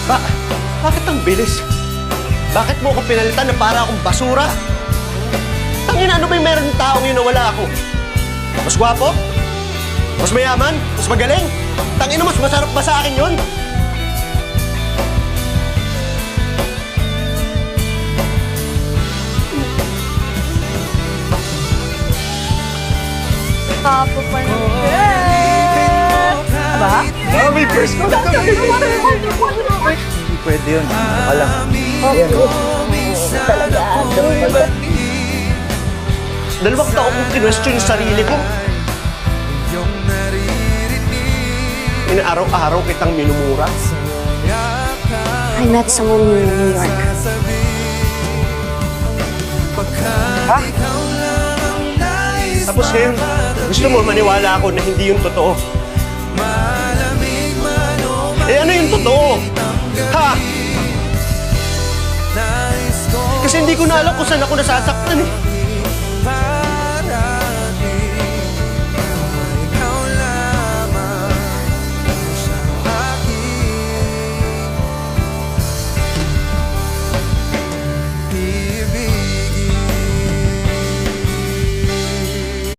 Ba bakit ang bilis? Bakit mo ako pinalitan na para akong basura? Tangina, ano ba yung meron ng taong yun na wala ako? Mas gwapo? Mas mayaman? Mas magaling? Tangina, mas masarap ba sa akin yun? Papo pa ng girl! Aba? Oh, may first ko na kami! Hindi pwede yun. Alam. Talaga. Dalawang taon kong kinwestiyon yung sarili ko. Inaaraw-araw kitang minumura. I met someone new in New York. Ha? Tapos ngayon, gusto mo maniwala ako na hindi yung totoo. Eh ano yung totoo? Ha? Kasi hindi ko na alam kung saan ako nasasaktan eh.